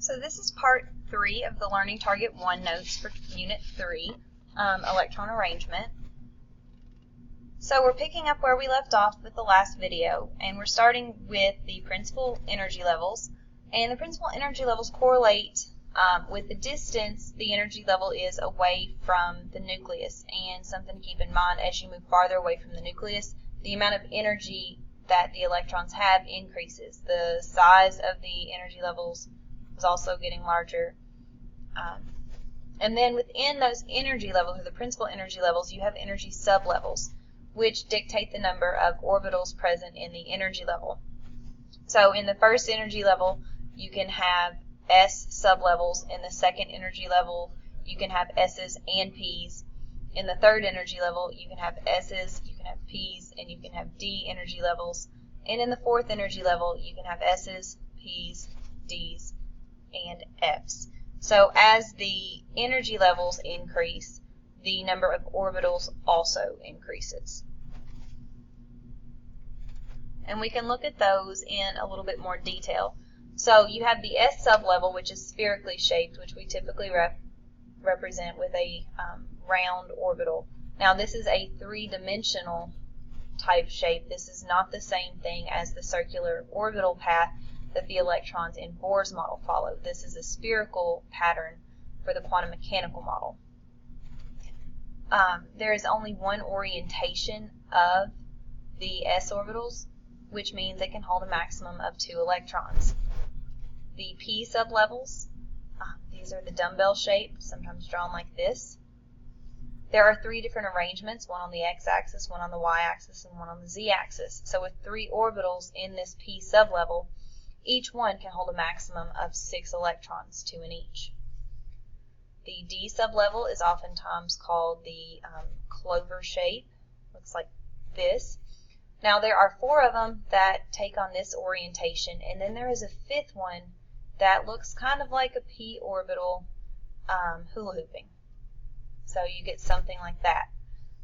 So this is part 3 of the Learning Target 1 notes for Unit 3, electron arrangement. So we're picking up where we left off with the last video, and we're starting with the principal energy levels. And the principal energy levels correlate with the distance the energy level is away from the nucleus. And something to keep in mind, as you move farther away from the nucleus, the amount of energy that the electrons have increases. The size of the energy levels is also getting larger. And then within those energy levels, or the principal energy levels, you have energy sublevels, which dictate the number of orbitals present in the energy level. So in the first energy level, you can have S sublevels. In the second energy level, you can have S's and P's. In the third energy level, you can have S's, you can have P's, and you can have D energy levels. And in the fourth energy level, you can have S's, P's, D's, and F's. So as the energy levels increase, the number of orbitals also increases. And we can look at those in a little bit more detail. So you have the S sublevel, which is spherically shaped, which we typically represent with a round orbital. Now this is a three-dimensional type shape. This is not the same thing as the circular orbital path that the electrons in Bohr's model follow. This is a spherical pattern for the quantum mechanical model. There is only one orientation of the s orbitals, which means they can hold a maximum of 2 electrons. The p sublevels, these are the dumbbell shape, sometimes drawn like this. There are 3 different arrangements, one on the x-axis, one on the y-axis, and one on the z-axis. So with 3 orbitals in this p sublevel, each one can hold a maximum of 6 electrons, 2 in each. The d sublevel is oftentimes called the clover shape. Looks like this. Now there are 4 of them that take on this orientation, and then there is a 5th one that looks kind of like a p orbital hula hooping. So you get something like that.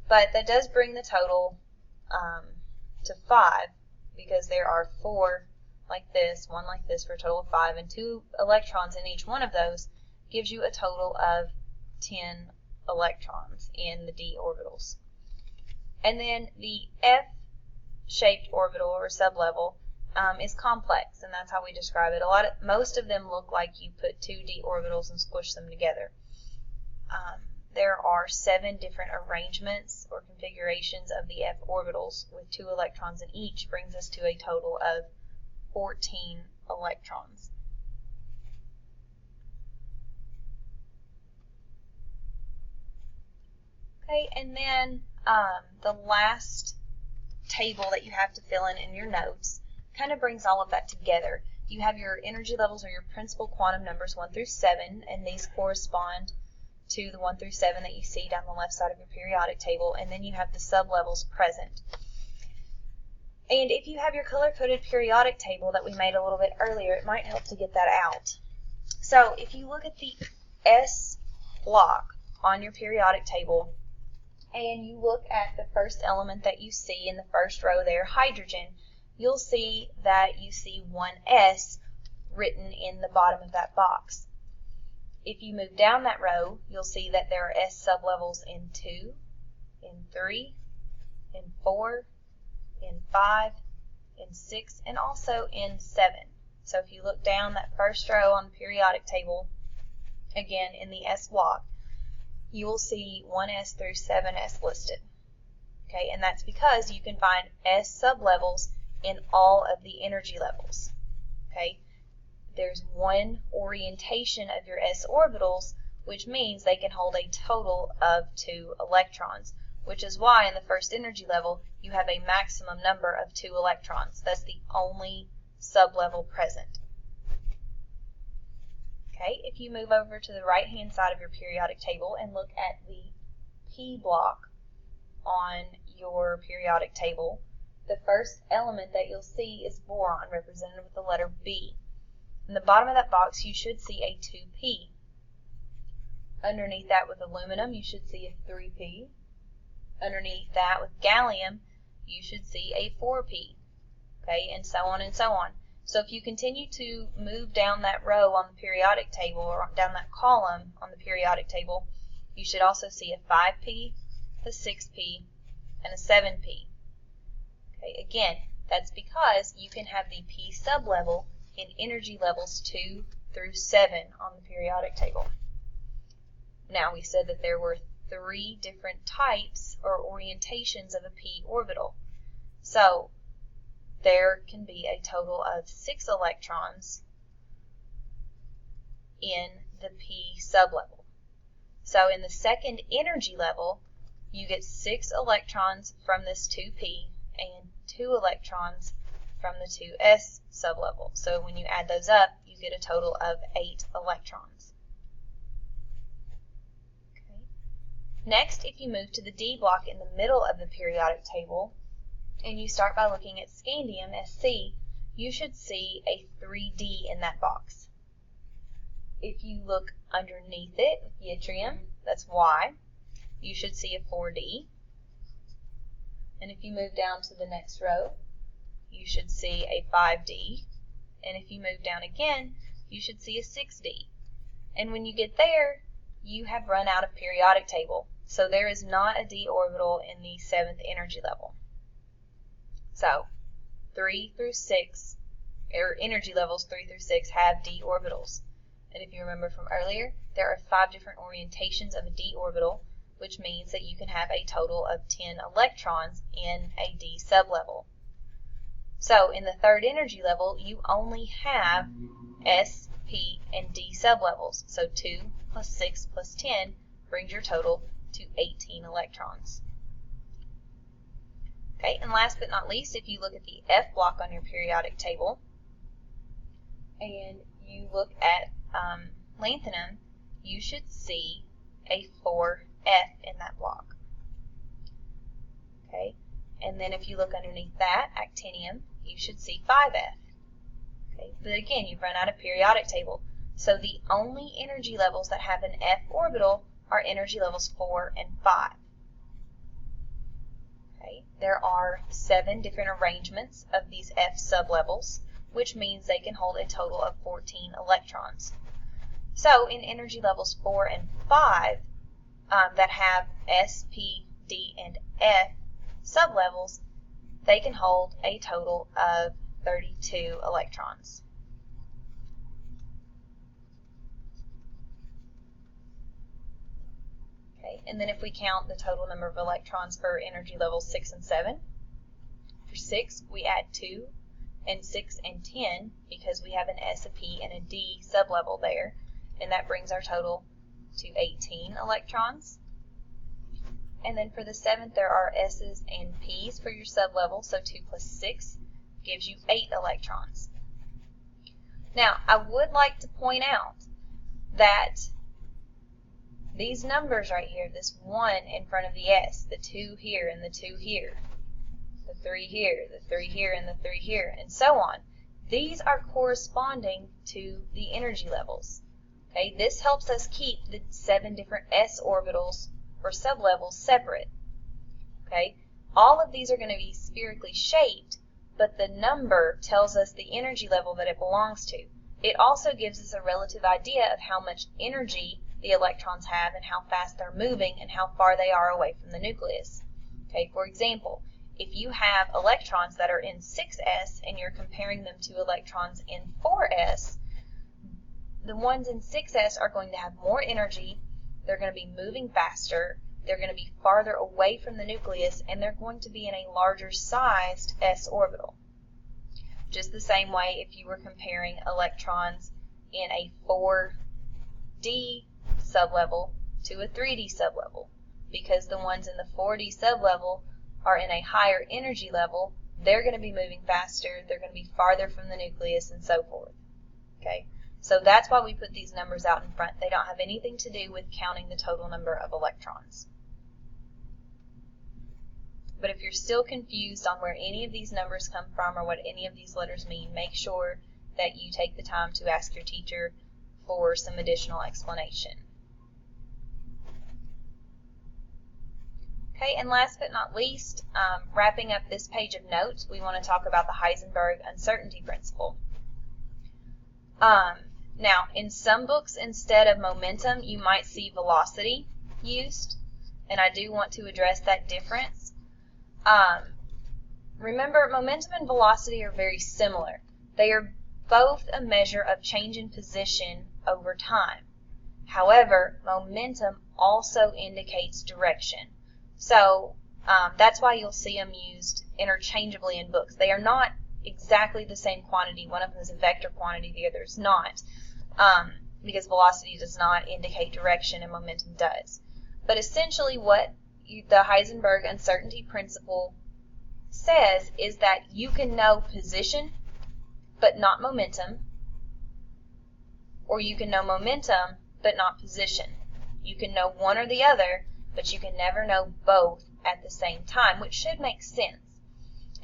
But that does bring the total to 5, because there are 4 like this, 1 like this, for a total of 5, and 2 electrons in each one of those gives you a total of 10 electrons in the d orbitals. And then the F-shaped orbital or sublevel is complex, and that's how we describe it. Most of them look like you put 2 d orbitals and squish them together. There are 7 different arrangements or configurations of the f orbitals, with 2 electrons in each, brings us to a total of 14 electrons. Okay, and then the last table that you have to fill in your notes kind of brings all of that together. You have your energy levels, or your principal quantum numbers, 1 through 7, and these correspond to the 1 through 7 that you see down the left side of your periodic table, and then you have the sublevels present. And if you have your color-coded periodic table that we made a little bit earlier, it might help to get that out. So if you look at the S block on your periodic table, and you look at the first element that you see in the first row there, hydrogen, you'll see that you see 1s written in the bottom of that box. If you move down that row, you'll see that there are S sublevels in 2, in 3, in 4, in 5, in 6, and also in 7. So if you look down that first row on the periodic table, again in the S block, you will see 1s through 7s listed. Okay, and that's because you can find S sublevels in all of the energy levels. Okay, there's one orientation of your s orbitals, which means they can hold a total of 2 electrons, which is why in the first energy level you have a maximum number of 2 electrons. That's the only sublevel present. Okay, if you move over to the right-hand side of your periodic table and look at the P block on your periodic table, the first element that you'll see is boron, represented with the letter B. In the bottom of that box, you should see a 2p. Underneath that with aluminum, you should see a 3p. Underneath that with gallium, you should see a 4p. Okay, and so on and so on. So if you continue to move down that row on the periodic table, or down that column on the periodic table, you should also see a 5p, a 6p, and a 7p. Okay, again, that's because you can have the p sublevel in energy levels 2 through 7 on the periodic table. Now we said that there were 3 different types or orientations of a p orbital. So there can be a total of 6 electrons in the p sublevel. So in the second energy level, you get 6 electrons from this 2p and 2 electrons from the 2s sublevel. So when you add those up, you get a total of 8 electrons. Okay. Next, if you move to the D block in the middle of the periodic table, and you start by looking at scandium, Sc, you should see a 3D in that box. If you look underneath it, yttrium, that's Y, you should see a 4D. And if you move down to the next row, you should see a 5D. And if you move down again, you should see a 6D. And when you get there, you have run out of periodic table. So there is not a d orbital in the 7th energy level. So 3 through 6, or energy levels 3 through 6, have d orbitals. And if you remember from earlier, there are 5 different orientations of a d orbital, which means that you can have a total of 10 electrons in a d sublevel. So in the 3rd energy level, you only have s, p, and d sublevels. So 2 plus 6 plus 10 brings your total to 18 electrons. Okay, and last but not least, if you look at the F block on your periodic table, and you look at lanthanum, you should see a 4F in that block. Okay, and then if you look underneath that, actinium, you should see 5F. Okay, but again, you've run out of periodic table. So the only energy levels that have an F orbital are energy levels 4 and 5. Okay, there are 7 different arrangements of these F sublevels, which means they can hold a total of 14 electrons. So in energy levels 4 and 5 that have S, P, D, and F sublevels, they can hold a total of 32 electrons. Okay, and then if we count the total number of electrons for energy levels 6 and 7, for 6 we add 2, and 6 and 10 because we have an S, a P, and a D sublevel there, and that brings our total to 18 electrons. And then for the 7th, there are S's and P's for your sublevel, so 2 plus 6 gives you 8 electrons. Now, I would like to point out that these numbers right here, this 1 in front of the S, the 2 here and the 2 here, the 3 here, the 3 here, and the 3 here, and so on, these are corresponding to the energy levels. Okay, this helps us keep the 7 different S orbitals or sublevels separate. Okay, all of these are going to be spherically shaped, but the number tells us the energy level that it belongs to. It also gives us a relative idea of how much energy the electrons have and how fast they're moving and how far they are away from the nucleus. Okay, for example, if you have electrons that are in 6s and you're comparing them to electrons in 4s, the ones in 6s are going to have more energy, they're going to be moving faster, they're going to be farther away from the nucleus, and they're going to be in a larger sized s orbital. Just the same way if you were comparing electrons in a 4d sublevel to a 3d sublevel, because the ones in the 4d sublevel are in a higher energy level, they're going to be moving faster, they're going to be farther from the nucleus, and so forth. Okay, so that's why we put these numbers out in front. They don't have anything to do with counting the total number of electrons. But if you're still confused on where any of these numbers come from or what any of these letters mean, make sure that you take the time to ask your teacher for some additional explanation. Okay, and last but not least, wrapping up this page of notes, we want to talk about the Heisenberg uncertainty principle. Now, in some books, instead of momentum, you might see velocity used, and I do want to address that difference. Remember, momentum and velocity are very similar. They are both a measure of change in position over time. However, momentum also indicates direction. So that's why you'll see them used interchangeably in books. They are not exactly the same quantity. One of them is a vector quantity, the other is not, because velocity does not indicate direction and momentum does. But essentially what the Heisenberg uncertainty principle says is that you can know position but not momentum, or you can know momentum but not position. You can know one or the other, but you can never know both at the same time, which should make sense.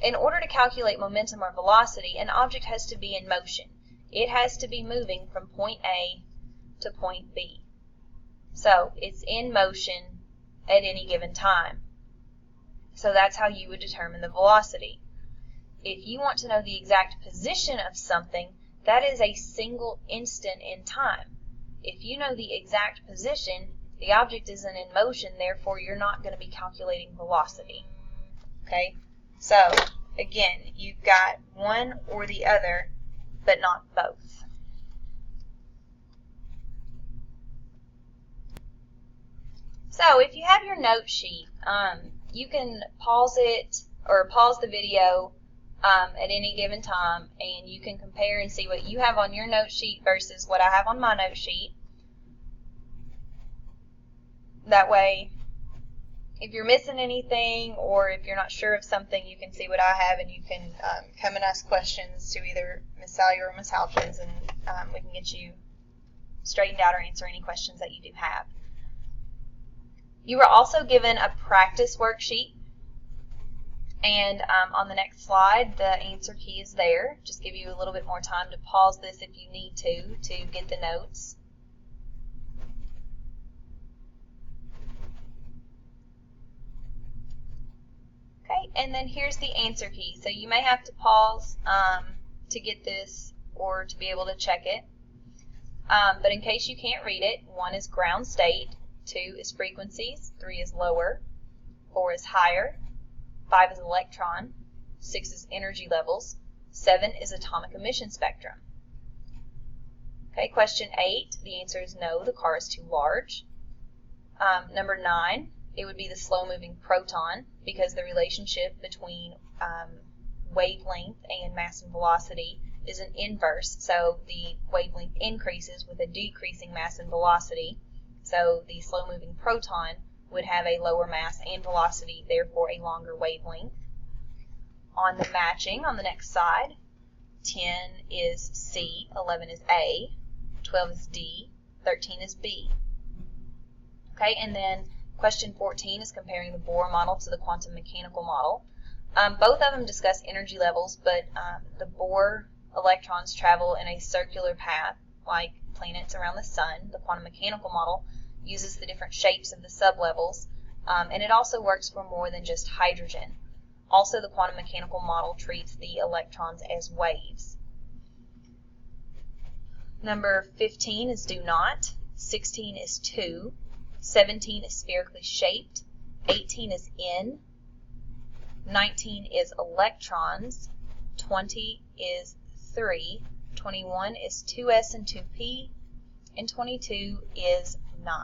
In order to calculate momentum or velocity, an object has to be in motion. It has to be moving from point A to point B. So it's in motion at any given time. So that's how you would determine the velocity. If you want to know the exact position of something, that is a single instant in time. If you know the exact position, the object isn't in motion, therefore you're not going to be calculating velocity. Okay? So, again, you've got one or the other, but not both. So, if you have your note sheet, you can pause it or pause the video at any given time, and you can compare and see what you have on your note sheet versus what I have on my note sheet. That way, if you're missing anything or if you're not sure of something, you can see what I have, and you can come and ask questions to either Miss Sally or Miss Hawkins, and we can get you straightened out or answer any questions that you do have. You were also given a practice worksheet, and on the next slide, the answer key is there. Just give you a little bit more time to pause this if you need to get the notes. Okay, and then here's the answer key. So you may have to pause to get this or to be able to check it. But in case you can't read it, 1 is ground state, 2 is frequencies, 3 is lower, 4 is higher, 5 is electron, 6 is energy levels, 7 is atomic emission spectrum. Okay, question 8, the answer is no, the car is too large. Number 9, it would be the slow-moving proton, because the relationship between wavelength and mass and velocity is an inverse, so the wavelength increases with a decreasing mass and velocity. So the slow-moving proton would have a lower mass and velocity, therefore a longer wavelength. On the matching, on the next side, 10 is C, 11 is A, 12 is D, 13 is B. Okay, and then question 14 is comparing the Bohr model to the quantum mechanical model. Both of them discuss energy levels, but the Bohr electrons travel in a circular path like planets around the sun. The quantum mechanical model uses the different shapes of the sublevels, and it also works for more than just hydrogen. Also, the quantum mechanical model treats the electrons as waves. Number 15 is do not, 16 is to, 17 is spherically shaped, 18 is in, 19 is electrons, 20 is 3, 21 is 2s and 2p, and 22 is 9.